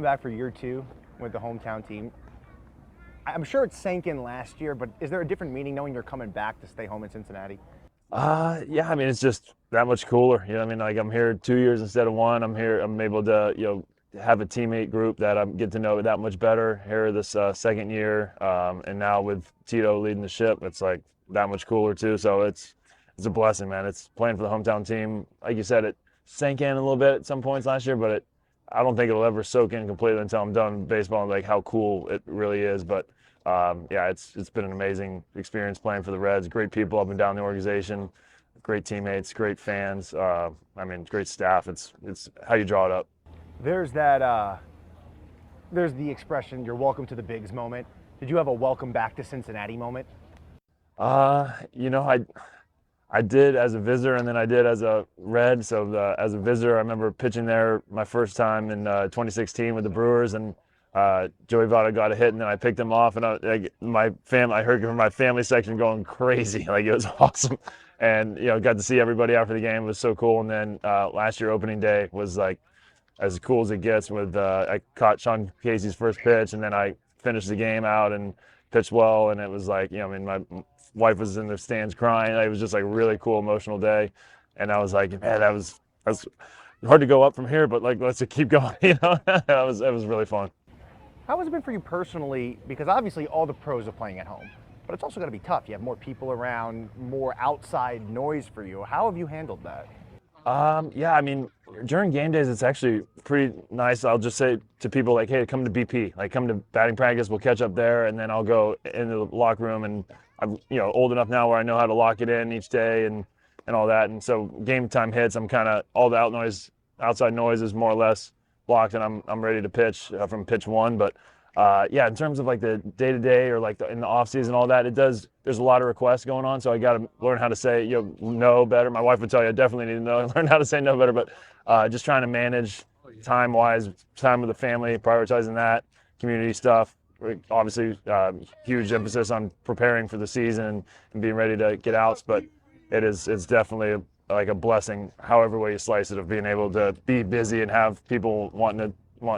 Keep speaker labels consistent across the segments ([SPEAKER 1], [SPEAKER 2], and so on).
[SPEAKER 1] Back for year two with the hometown team. I'm sure it sank in last year, but is there a different meaning knowing you're coming back to stay home in Cincinnati?
[SPEAKER 2] Yeah, I mean, it's just that much cooler. You know, what I mean, like I'm here 2 years instead of one. I'm here. I'm able to, have a teammate group that I get to know that much better here this second year, and now with Tito leading the ship, it's like that much cooler too. So it's a blessing, man. It's playing for the hometown team. Like you said, it sank in a little bit at some points last year, but I don't think it'll ever soak in completely until I'm done with baseball and like how cool it really is. But yeah, it's been an amazing experience playing for the Reds. Great people up and down the organization, great teammates, great fans. I mean, great staff. It's how you draw it up.
[SPEAKER 1] There's that. There's the expression "You're welcome to the Bigs" moment. Did you have a welcome back to Cincinnati moment?
[SPEAKER 2] You know, I did as a visitor, and then I did as a Red. So as a visitor, I remember pitching there my first time in 2016 with the Brewers, and Joey Votto got a hit, and then I picked him off, and I heard from my family section going crazy, like it was awesome, and got to see everybody after the game. It was so cool. And then last year opening day was like as cool as it gets. With I caught Sean Casey's first pitch, and then I finished the game out and pitched well, and it was like I mean my wife was in the stands crying. It was just like a really cool emotional day, and I was like, man, that was hard to go up from here, but like let's just keep going. That was really fun.
[SPEAKER 1] How has it been for you personally? Because obviously all the pros are playing at home, but it's also going to be tough. You have more people around, more outside noise for you. How have you handled that?
[SPEAKER 2] Yeah, I mean, during game days, it's actually pretty nice. I'll just say to people like, hey, come to BP, like come to batting practice. We'll catch up there, and then I'll go into the locker room. And I'm, old enough now where I know how to lock it in each day and all that. And so game time hits, I'm kind of all the outside noise is more or less blocked, and I'm ready to pitch from pitch one. But yeah, in terms of like the day to day or like in the off season, all that, there's a lot of requests going on. So I got to learn how to say, no better. My wife would tell you I definitely need to learn how to say no better, but just trying to manage time wise, time with the family, prioritizing that, community stuff. Obviously, huge emphasis on preparing for the season and being ready to get outs, but it's definitely like a blessing, however way you slice it, of being able to be busy and have people wanting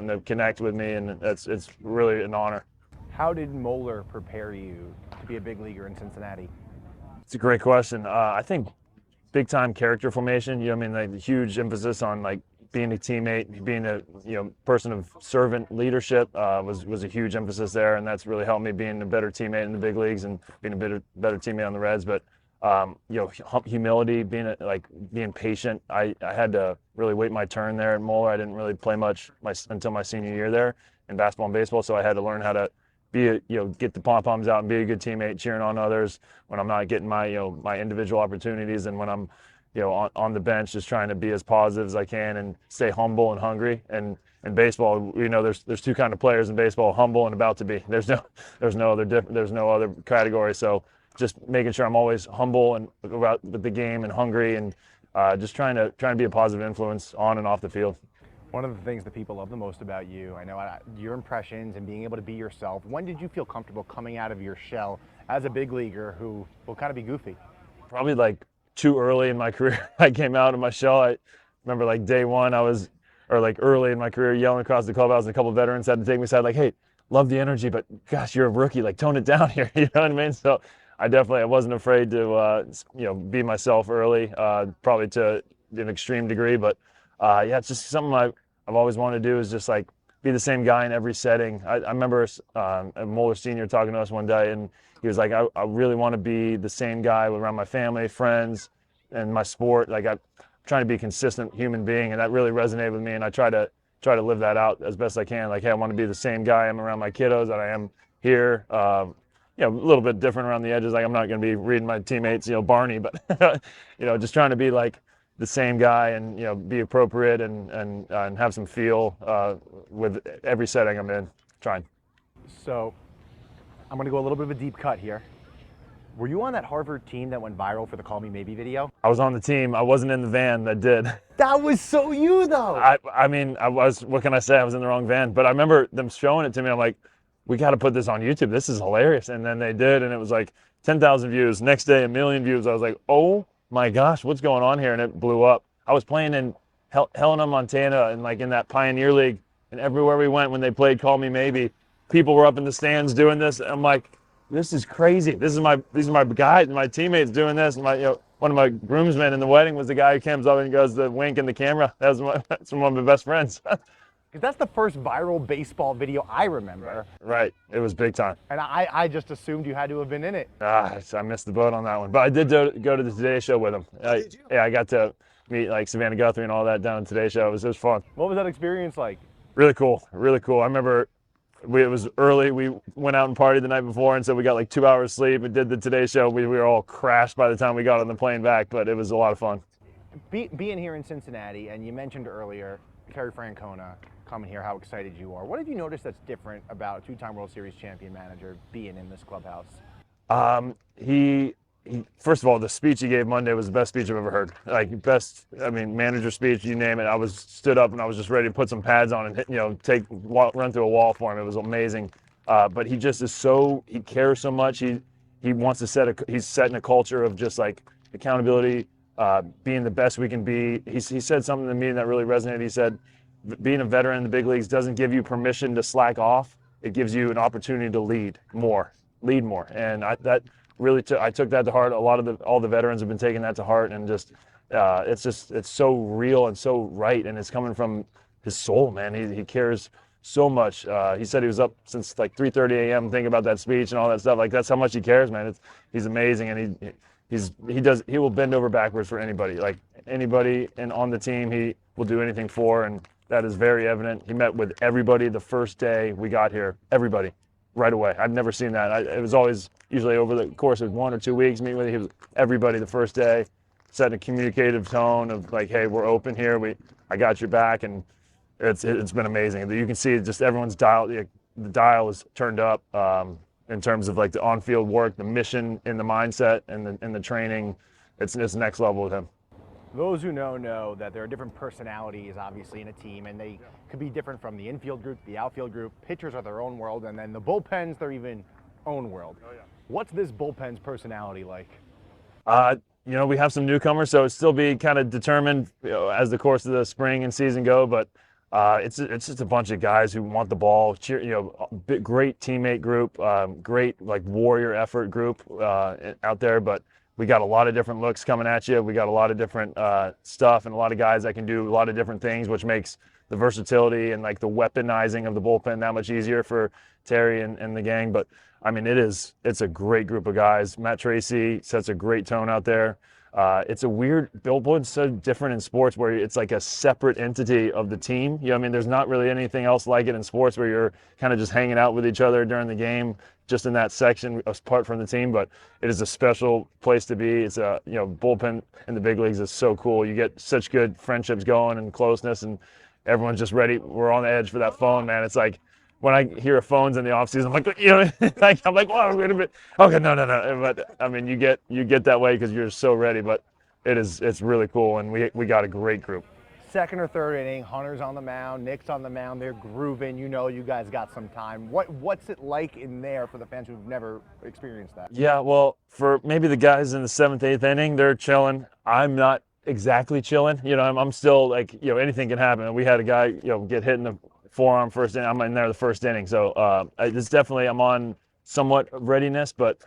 [SPEAKER 2] to connect with me, and it's really an honor.
[SPEAKER 1] How did Moeller prepare you to be a big leaguer in Cincinnati?
[SPEAKER 2] It's a great question. I think big time character formation. I mean, like the huge emphasis on like being a teammate, being a person of servant leadership was a huge emphasis there, and that's really helped me being a better teammate in the big leagues and being a better teammate on the Reds. But humility, being patient. I had to really wait my turn there at Moeller. I didn't really play much until my senior year there in basketball and baseball, so I had to learn how to get the pom poms out and be a good teammate, cheering on others when I'm not getting my my individual opportunities, and when I'm on the bench, just trying to be as positive as I can and stay humble and hungry. And in baseball, there's two kind of players in baseball: humble and about to be. There's no other category. So just making sure I'm always humble and about the game and hungry, and just trying to be a positive influence on and off the field.
[SPEAKER 1] One of the things that people love the most about you, I know your impressions and being able to be yourself. When did you feel comfortable coming out of your shell as a big leaguer who will kind of be goofy?
[SPEAKER 2] Probably like too early in my career. I came out of my shell. I remember like day one, early in my career, yelling across the clubhouse, and a couple of veterans had to take me aside like, hey, love the energy, but gosh, you're a rookie, like tone it down here. You know what I mean? So I wasn't afraid to be myself early, probably to an extreme degree, but yeah, it's just something I've always wanted to do, is just like be the same guy in every setting. I remember Moeller Senior talking to us one day, and he was like, I really want to be the same guy around my family, friends, and my sport. Like I'm trying to be a consistent human being, and that really resonated with me, and I try to live that out as best I can. Like, hey, I want to be the same guy I am around my kiddos that I am here. A little bit different around the edges. Like I'm not going to be reading my teammates, Barney, but just trying to be like the same guy and be appropriate and have some feel with every setting I'm in. Trying.
[SPEAKER 1] So I'm going to go a little bit of a deep cut here. Were you on that Harvard team that went viral for the Call Me Maybe video?
[SPEAKER 2] I was on the team. I wasn't in the van that did.
[SPEAKER 1] That was so you, though.
[SPEAKER 2] I mean, I was. What can I say? I was in the wrong van. But I remember them showing it to me. I'm like, we got to put this on YouTube. This is hilarious. And then they did, and it was like 10,000 views. Next day, 1 million views. I was like, oh my gosh, what's going on here? And it blew up. I was playing in Helena, Montana, and like in that Pioneer League And everywhere we went when they played Call Me Maybe, people were up in the stands doing this. I'm like, this is crazy. These are my guys, my teammates doing this. And one of my groomsmen in the wedding was the guy who comes up and goes the wink in the camera. That's one of my best friends.
[SPEAKER 1] Because that's the first viral baseball video I remember.
[SPEAKER 2] Right. It was big time.
[SPEAKER 1] And I just assumed you had to have been in it.
[SPEAKER 2] I missed the boat on that one. But I did go to the Today Show with him. Yeah, I got to meet like Savannah Guthrie and all that down in Today Show. It was fun.
[SPEAKER 1] What was that experience like?
[SPEAKER 2] Really cool. Really cool. I remember it was early. We went out and partied the night before, and so we got like 2 hours sleep and did the Today Show. We were all crashed by the time we got on the plane back, but it was a lot of fun.
[SPEAKER 1] Being here in Cincinnati, and you mentioned earlier Terry Francona coming here, how excited you are. What have you noticed that's different about a two-time World Series champion manager being in this clubhouse?
[SPEAKER 2] He first of all, the speech he gave Monday was the best speech I've ever heard. Like manager speech, you name it. I was stood up and I was just ready to put some pads on and hit, run through a wall for him. It was amazing. But he just is he cares so much. He wants to he's setting a culture of just like accountability, being the best we can be. He said something to me that really resonated. He said, being a veteran in the big leagues doesn't give you permission to slack off. It gives you an opportunity to lead more. And I took that to heart. All the veterans have been taking that to heart, and it's so real and so right, and it's coming from his soul, man. He cares so much. He said he was up since like 3:30 a.m. thinking about that speech and all that stuff. Like, that's how much he cares, man. He's amazing, and he will bend over backwards for anybody. Like, anybody and on the team, he will do anything for, and that is very evident. He met with everybody the first day we got here. Everybody. Right away. I've never seen that. It was always usually over the course of 1 or 2 weeks, meet with everybody the first day, setting a communicative tone of like, hey, we're open here. I got your back, and it's been amazing. You can see just everyone's the dial is turned up in terms of like the on-field work, the mission, in the mindset, and the training. It's next level with him.
[SPEAKER 1] Those who know that there are different personalities, obviously, in a team, and they could be different from the infield group, the outfield group. Pitchers are their own world, and then the bullpens, they're even own world. Oh, yeah. What's this bullpen's personality like?
[SPEAKER 2] We have some newcomers, so it's still be kind of determined as the course of the spring and season go. But it's just a bunch of guys who want the ball. Great teammate group, great like warrior effort group out there, but. We got a lot of different looks coming at you. We got a lot of different stuff and a lot of guys that can do a lot of different things, which makes the versatility and like the weaponizing of the bullpen that much easier for Terry and the gang. But I mean, it's a great group of guys. Matt Tracy sets a great tone out there. It's a weird, bullpen's so different in sports where it's like a separate entity of the team. There's not really anything else like it in sports where you're kind of just hanging out with each other during the game, just in that section apart from the team. But it is a special place to be. It's bullpen in the big leagues is so cool. You get such good friendships going and closeness, and everyone's just ready. We're on the edge for that phone, man. It's like, when I hear phones in the off season, I'm like, I'm like, whoa, wait a minute. Okay, no. But I mean, you get that way because you're so ready. But it's really cool, and we got a great group.
[SPEAKER 1] Second or third inning, Hunter's on the mound, Nick's on the mound. They're grooving. You guys got some time. What's it like in there for the fans who've never experienced that? Yeah,
[SPEAKER 2] well, for maybe the guys in the 7th, 8th inning, they're chilling. I'm not exactly chilling. I'm still like, anything can happen. We had a guy, get hit in the forearm first inning. I'm in there the first inning. So it's definitely, I'm on somewhat readiness, but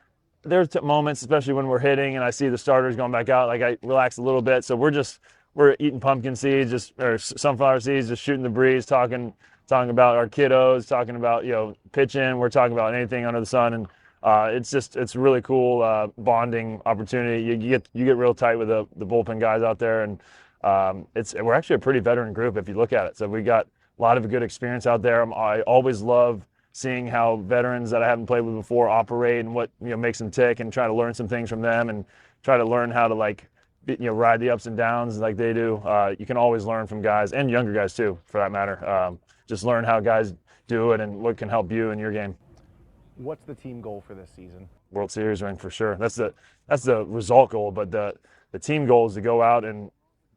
[SPEAKER 2] there's moments, especially when we're hitting and I see the starters going back out, like I relax a little bit. So we're eating pumpkin seeds, or sunflower seeds, just shooting the breeze, talking about our kiddos, talking about, pitching. We're talking about anything under the sun. And it's really cool bonding opportunity. You get real tight with the bullpen guys out there. And we're actually a pretty veteran group if you look at it. So we got a lot of good experience out there. I always love seeing how veterans that I haven't played with before operate and what makes them tick, and try to learn some things from them and try to learn how to ride the ups and downs like they do. You can always learn from guys, and younger guys too, for that matter. Just learn how guys do it and what can help you in your game.
[SPEAKER 1] What's the team goal for this season?
[SPEAKER 2] World Series ring for sure. That's the result goal, but the team goal is to go out and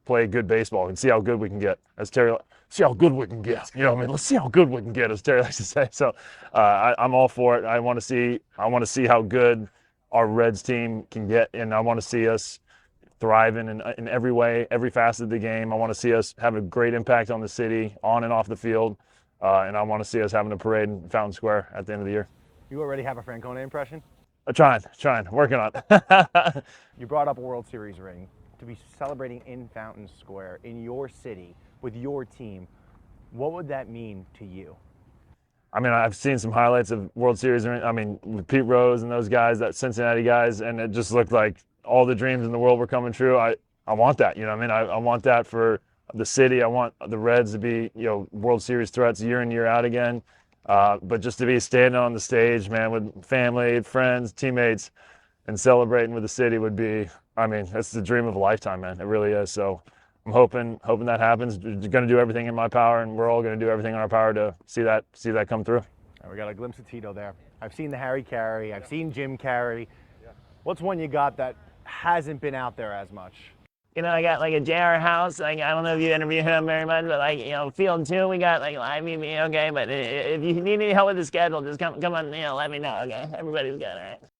[SPEAKER 2] play good baseball and see how good we can get. As Terry, see how good we can get. Let's see how good we can get, as Terry likes to say. So I'm all for it. I want to see how good our Reds team can get, and I want to see us thriving in every way, every facet of the game. I want to see us have a great impact on the city, on and off the field. and I want to see us having a parade in Fountain Square at the end of the year.
[SPEAKER 1] You already have a Francona impression?
[SPEAKER 2] Trying, working on it.
[SPEAKER 1] You brought up a World Series ring. To be celebrating in Fountain Square, in your city, with your team, what would that mean to you?
[SPEAKER 2] I mean, I've seen some highlights of World Series. I mean, with Pete Rose and those guys, that Cincinnati guys, and it just looked like all the dreams in the world were coming true. I want that. You know what I mean? I want that for the city. I want the Reds to be, World Series threats year in, year out again. But just to be standing on the stage, man, with family, friends, teammates, and celebrating with the city would be, I mean, that's the dream of a lifetime, man. It really is. So I'm hoping that happens. Going to do everything in my power, and we're all going to do everything in our power to see that come through.
[SPEAKER 1] We got a glimpse of Tito there. I've seen the Harry carry. I've seen Jim carry. What's one you got that hasn't been out there as much?
[SPEAKER 3] I got like a JR House. Like, I don't know if you interview him very much, but field 2, we got like live EV, okay? But if you need any help with the schedule, just come on, let me know, okay? Everybody's good, all right?